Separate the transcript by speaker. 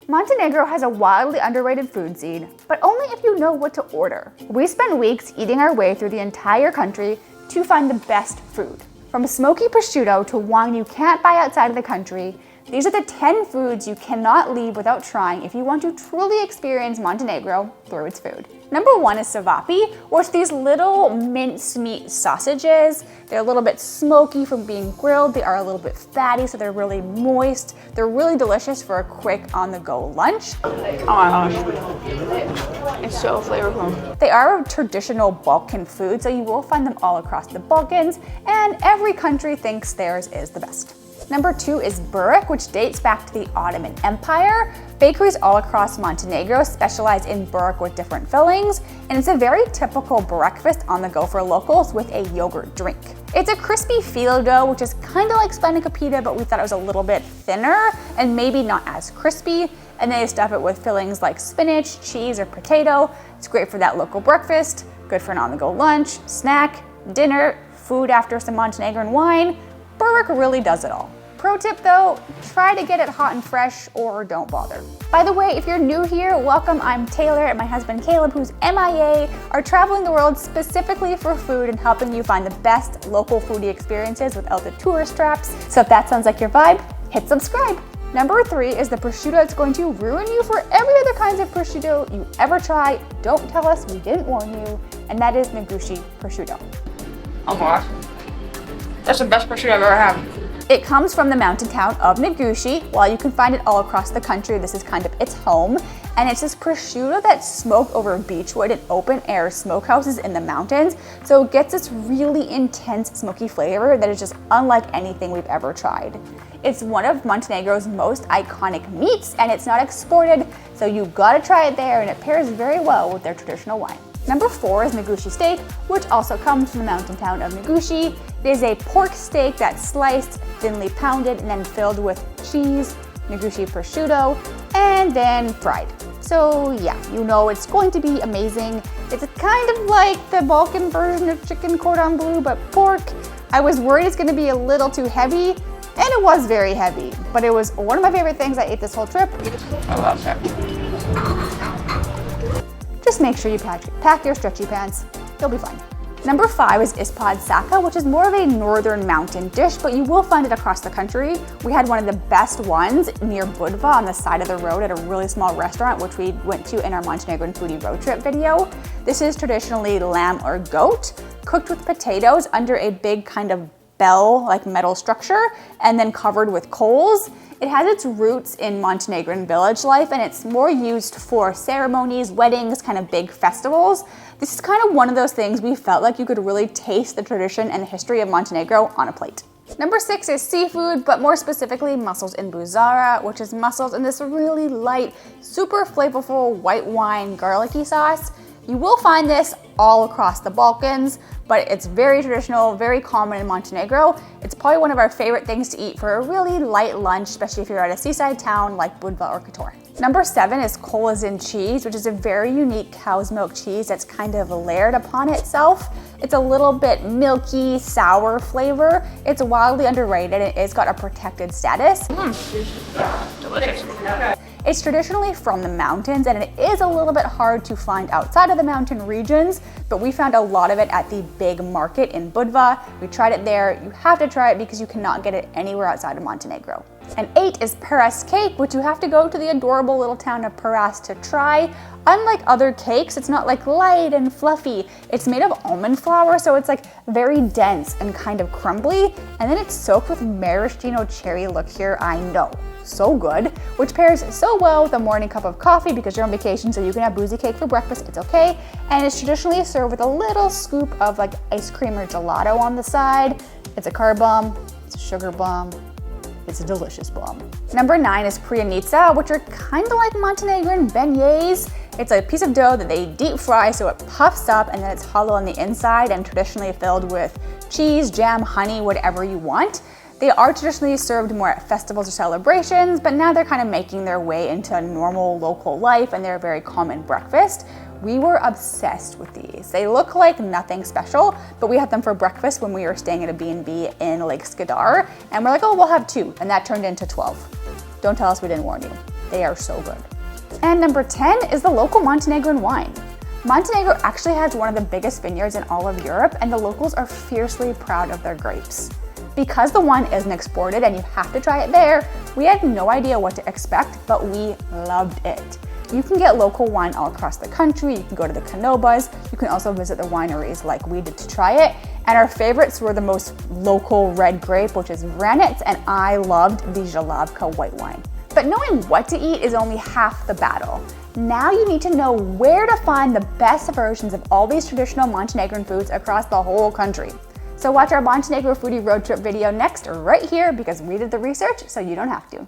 Speaker 1: Montenegro has a wildly underrated food scene, but only if you know what to order. We spend weeks eating our way through the entire country to find the best food. From smoky prosciutto to wine you can't buy outside of the country, these are the 10 foods you cannot leave without trying if you want to truly experience Montenegro through its food. Number 1 is cevapi, which these little mincemeat sausages. They're a little bit smoky from being grilled. They are a little bit fatty, so they're really moist. They're really delicious for a quick on-the-go lunch.
Speaker 2: Oh my gosh, it's so flavorful.
Speaker 1: They are a traditional Balkan food, so you will find them all across the Balkans, and every country thinks theirs is the best. Number 2 is burek, which dates back to the Ottoman Empire. Bakeries all across Montenegro specialize in burek with different fillings, and it's a very typical breakfast on the go for locals with a yogurt drink. It's a crispy phyllo dough, which is kind of like spanakopita, but we thought it was a little bit thinner and maybe not as crispy. And they stuff it with fillings like spinach, cheese, or potato. It's great for that local breakfast, good for an on-the-go lunch, snack, dinner, food after some Montenegrin wine. Burek really does it all. Pro tip though, try to get it hot and fresh or don't bother. By the way, if you're new here, welcome. I'm Taylor and my husband Caleb, who's MIA, are traveling the world specifically for food and helping you find the best local foodie experiences without the tourist traps. So if that sounds like your vibe, hit subscribe. Number 3 is the prosciutto that's going to ruin you for every other kinds of prosciutto you ever try. Don't tell us we didn't warn you, and that is Negushi prosciutto.
Speaker 2: Oh my gosh, that's the best prosciutto I've ever had.
Speaker 1: It comes from the mountain town of Negushi. While you can find it all across the country, this is kind of its home. And it's this prosciutto that's smoked over beechwood and open air smokehouses in the mountains. So it gets this really intense smoky flavor that is just unlike anything we've ever tried. It's one of Montenegro's most iconic meats, and it's not exported, so you gotta try it there, and it pairs very well with their traditional wine. Number 4 is Negushi steak, which also comes from the mountain town of Negushi. It is a pork steak that's sliced, thinly pounded, and then filled with cheese, Negushi prosciutto, and then fried. So yeah, you know it's going to be amazing. It's kind of like the Balkan version of chicken cordon bleu, but pork. I was worried it's gonna be a little too heavy, and it was very heavy, but it was one of my favorite things I ate this whole trip.
Speaker 2: I love that.
Speaker 1: Just make sure you pack your stretchy pants. You'll be fine. Number 5 is ispod saka, which is more of a northern mountain dish, but you will find it across the country. We had one of the best ones near Budva on the side of the road at a really small restaurant, which we went to in our Montenegrin foodie road trip video. This is traditionally lamb or goat, cooked with potatoes under a big kind of bell, like metal structure, and then covered with coals. It has its roots in Montenegrin village life, and it's more used for ceremonies, weddings, kind of big festivals. This is kind of one of those things we felt like you could really taste the tradition and the history of Montenegro on a plate. Number 6 is seafood, but more specifically mussels in buzara, which is mussels in this really light, super flavorful white wine garlicky sauce. You will find this all across the Balkans, but it's very traditional, very common in Montenegro. It's probably one of our favorite things to eat for a really light lunch, especially if you're at a seaside town like Budva or Kotor. Number 7 is kolazin cheese, which is a very unique cow's milk cheese that's kind of layered upon itself. It's a little bit milky, sour flavor. It's wildly underrated. It's got a protected status.
Speaker 2: Delicious.
Speaker 1: It's traditionally from the mountains, and it is a little bit hard to find outside of the mountain regions, but we found a lot of it at the big market in Budva. We tried it there. You have to try it because you cannot get it anywhere outside of Montenegro. And 8 is Paras cake, which you have to go to the adorable little town of Paras to try. Unlike other cakes, it's not like light and fluffy. It's made of almond flour, so it's like very dense and kind of crumbly. And then it's soaked with maraschino cherry. Look here, I know. So good, which pairs so well with a morning cup of coffee because you're on vacation, so you can have boozy cake for breakfast, it's okay. And it's traditionally served with a little scoop of like ice cream or gelato on the side. It's a carb bomb, it's a sugar bomb, it's a delicious bomb. Number 9 is prianica, which are kind of like Montenegrin beignets. It's a piece of dough that they deep fry so it puffs up, and then it's hollow on the inside and traditionally filled with cheese, jam, honey, whatever you want. They are traditionally served more at festivals or celebrations, but now they're kind of making their way into normal local life, and they're a very common breakfast. We were obsessed with these. They look like nothing special, but we had them for breakfast when we were staying at a B&B in Lake Skadar, and we're like, oh, we'll have 2, and that turned into 12. Don't tell us we didn't warn you. They are so good. And number 10 is the local Montenegrin wine. Montenegro actually has one of the biggest vineyards in all of Europe, and the locals are fiercely proud of their grapes. Because the wine isn't exported and you have to try it there, we had no idea what to expect, but we loved it. You can get local wine all across the country. You can go to the Canobas. You can also visit the wineries like we did to try it. And our favorites were the most local red grape, which is Granite, and I loved the Jalabka white wine. But knowing what to eat is only half the battle. Now you need to know where to find the best versions of all these traditional Montenegrin foods across the whole country. So watch our Montenegro foodie road trip video next right here because we did the research so you don't have to.